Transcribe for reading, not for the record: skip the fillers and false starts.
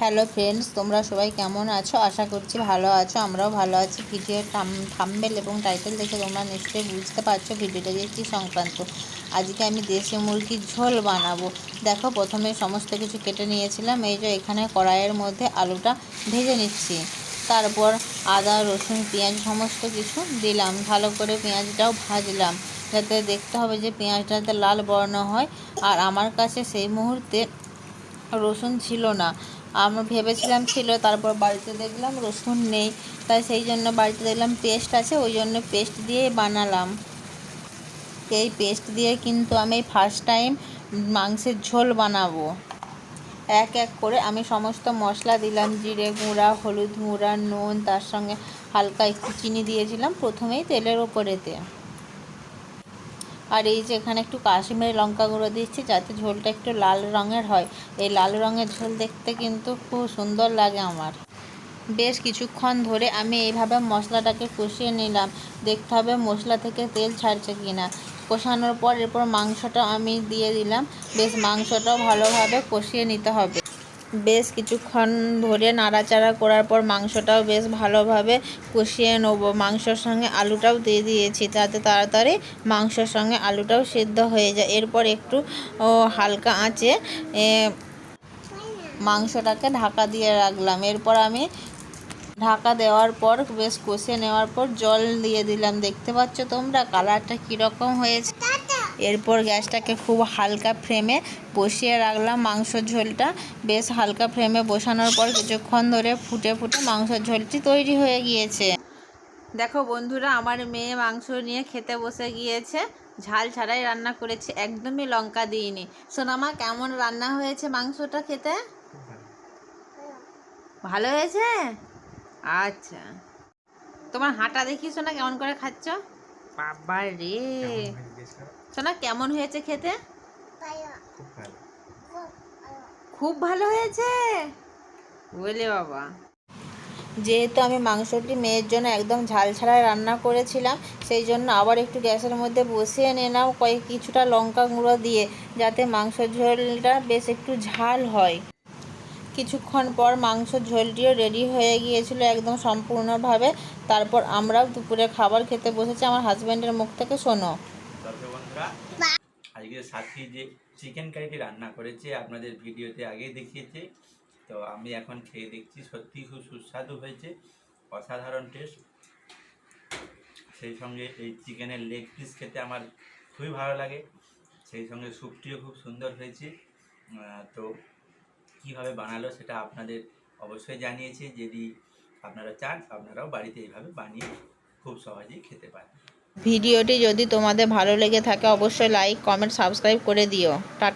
Hello friends, তোমরা সবাই কেমন আছো? আশা করছি ভালো আছো। আমরাও ভালো আছি। ভিডিওর থাম্বনেল এবং টাইটেল দেখে তোমরা নিশ্চয়ই বুঝতে পারছো ভিডিওটা যে কী সংক্রান্ত। আজকে আমি দেশি মুরগির ঝোল বানাবো। দেখো, প্রথমে সমস্ত কিছু কেটে নিয়েছিলাম। এই যে এখানে কড়াইয়ের মধ্যে আলুটা ভেজে নিচ্ছি। তারপর আদা, রসুন, পেঁয়াজ সমস্ত কিছু দিলাম। ভালো করে পেঁয়াজটাও ভাজলাম, যাতে দেখতে হবে যে পেঁয়াজটা যাতে লাল বর্ণ হয়। আর আমার কাছে সেই মুহূর্তে রসুন ছিল না। আমরা ভেবেছিলাম ছিল, তারপর বাড়িতে দেখলাম রসুন নেই। তাই সেই জন্য বাড়িতে দেখলাম পেস্ট আছে, ওই জন্য পেস্ট দিয়ে বানালাম। এই পেস্ট দিয়ে কিন্তু আমি ফার্স্ট টাইম মাংসের ঝোল বানাবো। এক এক করে আমি সমস্ত মশলা দিলাম, জিরে গুঁড়া, হলুদ গুঁড়া, নুন, তার সঙ্গে হালকা একটু চিনি দিয়েছিলাম প্রথমেই তেলের ওপরেতে। আর এই যে এখানে একটু কাশ্মীরি লঙ্কা গুঁড়ো দিচ্ছি, যাতে ঝোলটা একটু লাল রঙের হয়। এই লাল রঙের ঝোল দেখতে কিন্তু খুব সুন্দর লাগে আমার। বেশ কিছুক্ষণ ধরে আমি এইভাবে মশলাটাকে কষিয়ে নিলাম। দেখতে হবে মশলা থেকে তেল ছাড়ছে কিনা। কষানোর পর এরপর মাংসটা আমি দিয়ে দিলাম। বেশ মাংসটাও ভালোভাবে কষিয়ে নিতে হবে। বেশ কিছুক্ষণ ধরে নাড়াচাড়া করার পর মাংসটাও বেশ ভালোভাবে কষিয়ে নেবো। মাংসর সঙ্গে আলুটাও দিয়ে দিয়েছি, যাতে তাড়াতাড়ি মাংসর সঙ্গে আলুটাও সিদ্ধ হয়ে যায়। এরপর একটু হালকা আঁচে মাংসটাকে ঢাকা দিয়ে রাখলাম। এরপর আমি ঢাকা দেওয়ার পর বেশ কষিয়ে নেওয়ার পর জল দিয়ে দিলাম। দেখতে পাচ্ছ তোমরা কালারটা কীরকম হয়েছে। এরপর গ্যাসটাকে খুব হালকা ফ্লেমে বসিয়ে রাখলাম। মাংসর ঝোলটা বেশ হালকা ফ্লেমে বসানোর পর কিছুক্ষণ ধরে ফুটে ফুটে মাংসের ঝোলটি তৈরি হয়ে গিয়েছে। দেখো বন্ধুরা, আমার মেয়ে মাংস নিয়ে খেতে বসে গিয়েছে। ঝাল ছাড়াই রান্না করেছি, একদমই লঙ্কা দিইনি। সোনামা, কেমন রান্না হয়েছে মাংসটা খেতে? ভালো হয়েছে? আচ্ছা, তোমার হাঁটা দেখি সোনা, কেমন করে খাচ্ছ? বাবা রে সোনা, কেমন হয়েছে খেতে? খুব ভালো হয়েছে বলে বাবা। যেহেতু আমি মাংসটি মেয়ের জন্য একদম ঝাল ছাড়াই রান্না করেছিলাম, সেই জন্য আবার একটু গ্যাসের মধ্যে বসিয়ে নিলাম কিছুটা লঙ্কা গুঁড়ো দিয়ে, যাতে মাংসের ঝোলটা বেশ একটু ঝাল হয়। কিছুক্ষণ পর মাংসের ঝোলটিও রেডি হয়ে গিয়েছিল একদম সম্পূর্ণভাবে। তারপর আমরাও দুপুরে খাবার খেতে বসেছি। আমার হাজব্যান্ডের মুখ থেকে শোনো। বন্ধুরা, আজকে সাথী যে চিকেন কারিটি রান্না করেছে আপনাদের ভিডিওতে আগেই দেখিয়েছে, তো আমি এখন খেয়ে দেখছি। সত্যি খুব সুস্বাদু হয়েছে, অসাধারণ টেস্ট। সেই সঙ্গে এই চিকেনের লেগ পিস খেতে আমার খুবই ভালো লাগে। সেই সঙ্গে স্যুপটিও খুব সুন্দর হয়েছে। তো কীভাবে বানালো সেটা আপনাদের অবশ্যই জানিয়েছি। যদি আপনারা চান, আপনারাও বাড়িতে এইভাবে বানিয়ে খুব সহজেই খেতে পারেন। ভিডিওটি যদি তোমাদের ভালো লেগে থাকে অবশ্যই লাইক, কমেন্ট, সাবস্ক্রাইব করে দিও। টাটা।